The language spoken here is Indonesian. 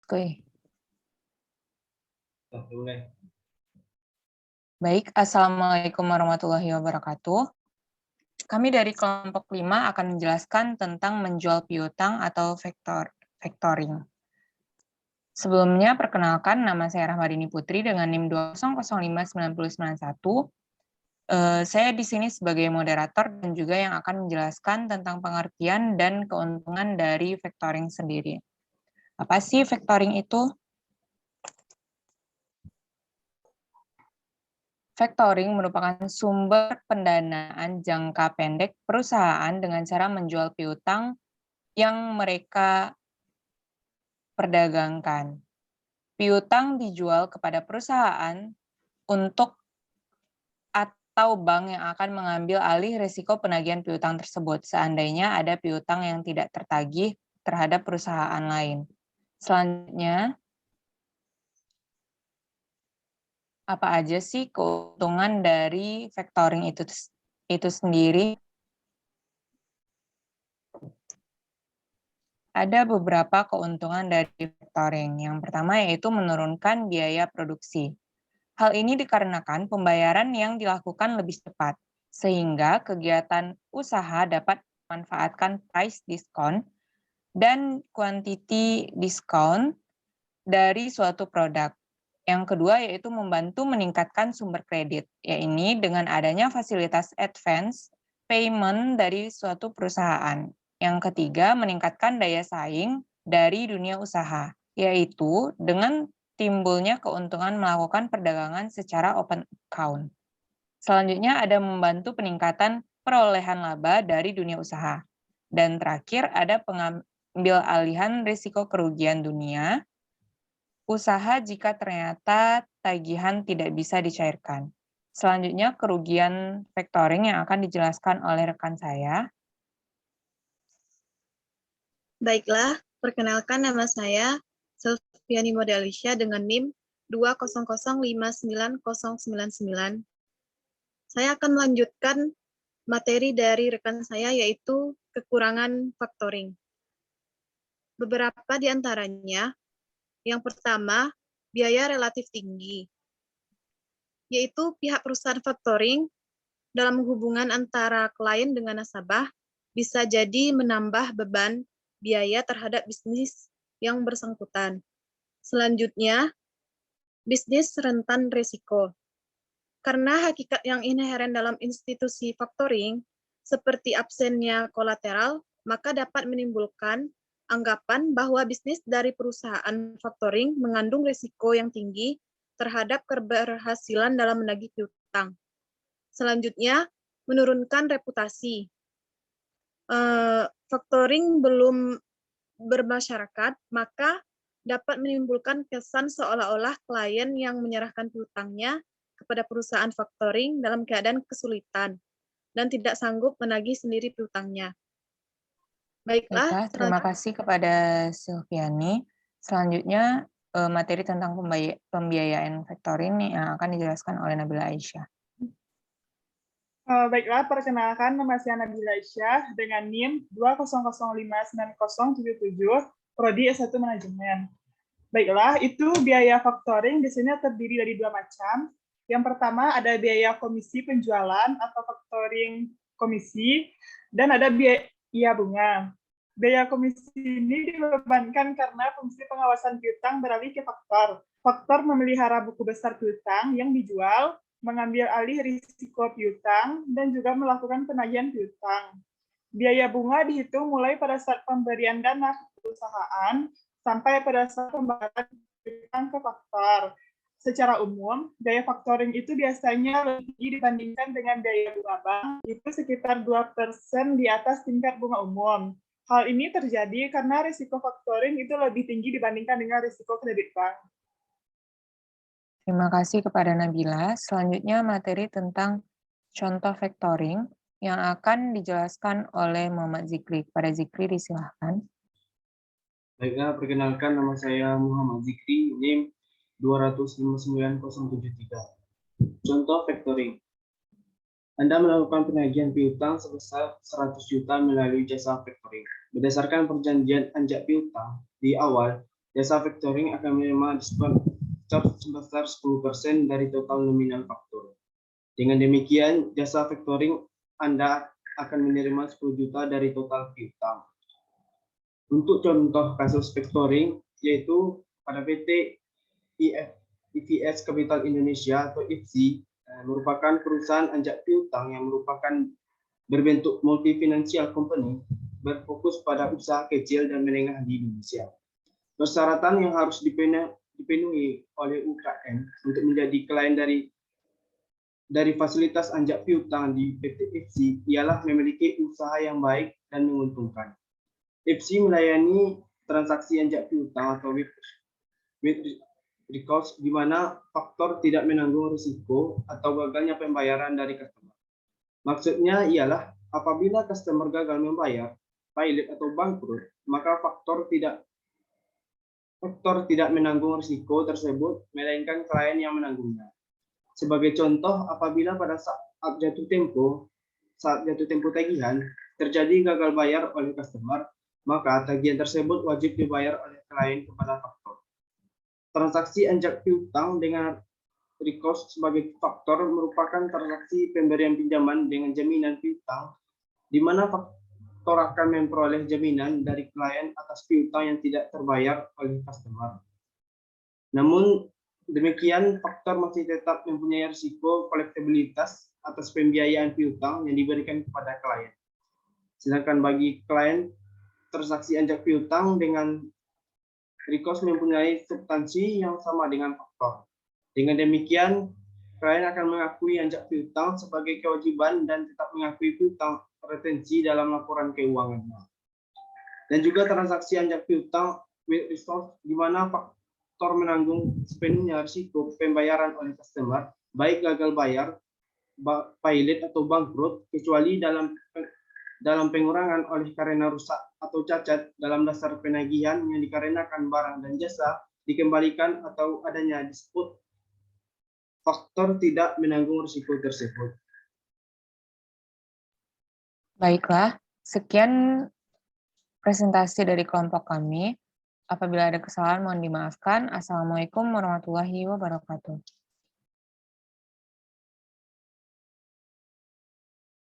Oke. Boleh. Baik, Assalamualaikum warahmatullahi wabarakatuh. Kami dari kelompok 5 akan menjelaskan tentang menjual piutang atau factoring. Sebelumnya, perkenalkan, nama saya Rahmadini Putri dengan NIM 2005991. Saya di sini sebagai moderator dan juga yang akan menjelaskan tentang pengertian dan keuntungan dari factoring sendiri. Apa sih factoring itu? Factoring merupakan sumber pendanaan jangka pendek perusahaan dengan cara menjual piutang yang mereka perdagangkan. Piutang dijual kepada perusahaan untuk atau bank yang akan mengambil alih risiko penagihan piutang tersebut seandainya ada piutang yang tidak tertagih terhadap perusahaan lain. Selanjutnya, apa aja sih keuntungan dari factoring itu sendiri? Ada beberapa keuntungan dari factoring. Yang pertama yaitu menurunkan biaya produksi. Hal ini dikarenakan pembayaran yang dilakukan lebih cepat, sehingga kegiatan usaha dapat memanfaatkan price discount dan quantity discount dari suatu produk. Yang kedua yaitu membantu meningkatkan sumber kredit, yaitu dengan adanya fasilitas advance payment dari suatu perusahaan. Yang ketiga, meningkatkan daya saing dari dunia usaha, yaitu dengan timbulnya keuntungan melakukan perdagangan secara open account. Selanjutnya ada membantu peningkatan perolehan laba dari dunia usaha. Dan terakhir ada pengambil alihan risiko kerugian dunia usaha jika ternyata tagihan tidak bisa dicairkan. Selanjutnya kerugian factoring yang akan dijelaskan oleh rekan saya. Baiklah, perkenalkan nama saya Selviani Modalisya dengan NIM 200599099. Saya akan melanjutkan materi dari rekan saya yaitu kekurangan factoring. Beberapa di antaranya, yang pertama, biaya relatif tinggi, yaitu pihak perusahaan factoring dalam hubungan antara klien dengan nasabah bisa jadi menambah beban biaya terhadap bisnis yang bersangkutan. Selanjutnya, bisnis rentan risiko. Karena hakikat yang inheren dalam institusi factoring, seperti absennya kolateral, maka dapat menimbulkan anggapan bahwa bisnis dari perusahaan factoring mengandung risiko yang tinggi terhadap keberhasilan dalam menagih piutang. Selanjutnya, menurunkan reputasi. Factoring belum bermasyarakat, maka dapat menimbulkan kesan seolah-olah klien yang menyerahkan piutangnya kepada perusahaan factoring dalam keadaan kesulitan dan tidak sanggup menagih sendiri piutangnya. Baiklah, Terima kasih kepada Silviani. Selanjutnya materi tentang pembiayaan factoring yang akan dijelaskan oleh Nabila Aisyah. Baiklah, perkenalkan nama saya Nabila Aisyah dengan NIM 200599077, Prodi S1 Manajemen. Baiklah, itu biaya factoring di sini terdiri dari dua macam. Yang pertama ada biaya komisi penjualan atau factoring komisi, dan ada biaya bunga. Biaya komisi ini dibebankan karena fungsi pengawasan piutang beralih ke faktor. Faktor memelihara buku besar piutang yang dijual, mengambil alih risiko piutang, dan juga melakukan penagihan piutang. Biaya bunga dihitung mulai pada saat pemberian dana ke perusahaan sampai pada saat pembayaran piutang ke faktor. Secara umum, biaya factoring itu biasanya lebih dibandingkan dengan biaya bunga bank, itu sekitar 2% di atas tingkat bunga umum. Hal ini terjadi karena risiko factoring itu lebih tinggi dibandingkan dengan risiko kredit bank. Terima kasih kepada Nabila. Selanjutnya materi tentang contoh factoring yang akan dijelaskan oleh Muhammad Zikri. Kepada Zikri disilahkan. Baiklah, perkenalkan nama saya Muhammad Zikri, NIM 200599073. Contoh factoring. Anda melakukan penagihan piutang sebesar 100 juta melalui jasa factoring. Berdasarkan perjanjian anjak piutang di awal jasa factoring akan menerima diskon sebesar 10% dari total nominal faktur. Dengan demikian, jasa factoring Anda akan menerima 10 juta dari total piutang. Untuk contoh kasus factoring, yaitu pada PT IVS Capital Indonesia atau IFC, merupakan perusahaan anjak piutang yang merupakan berbentuk multi-financial company berfokus pada usaha kecil dan menengah di Indonesia. Persyaratan yang harus dipenuhi oleh UKM untuk menjadi klien dari fasilitas anjak piutang di PT IFC ialah memiliki usaha yang baik dan menguntungkan. IFC melayani transaksi anjak piutang atau with recourse, di mana faktor tidak menanggung risiko atau gagalnya pembayaran dari customer. Maksudnya ialah apabila customer gagal membayar, pilot atau bangkrut, maka faktor tidak menanggung risiko tersebut, melainkan klien yang menanggungnya. Sebagai contoh, apabila pada saat jatuh tempo tagihan, terjadi gagal bayar oleh customer, maka tagihan tersebut wajib dibayar oleh klien kepada faktor. Transaksi anjak piutang dengan recourse sebagai faktor merupakan transaksi pemberian pinjaman dengan jaminan piutang, di mana faktor akan memperoleh jaminan dari klien atas piutang yang tidak terbayar oleh customer. Namun demikian, faktor masih tetap mempunyai risiko kolektabilitas atas pembiayaan piutang yang diberikan kepada klien. Sedangkan bagi klien, transaksi anjak piutang dengan recourse mempunyai substansi yang sama dengan faktor. Dengan demikian, klien akan mengakui anjak piutang sebagai kewajiban dan tetap mengakui piutang retensi dalam laporan keuangannya. Dan juga transaksi anjak piutang with resource, di mana faktor menanggung sepenuhnya risiko pembayaran oleh customer, baik gagal bayar, pilot atau bangkrut, kecuali dalam pengurangan oleh karena rusak atau cacat dalam dasar penagihan yang dikarenakan barang dan jasa dikembalikan atau adanya dispute, faktor tidak menanggung risiko tersebut. Baiklah, sekian presentasi dari kelompok kami. Apabila ada kesalahan mohon dimaafkan. Assalamualaikum warahmatullahi wabarakatuh.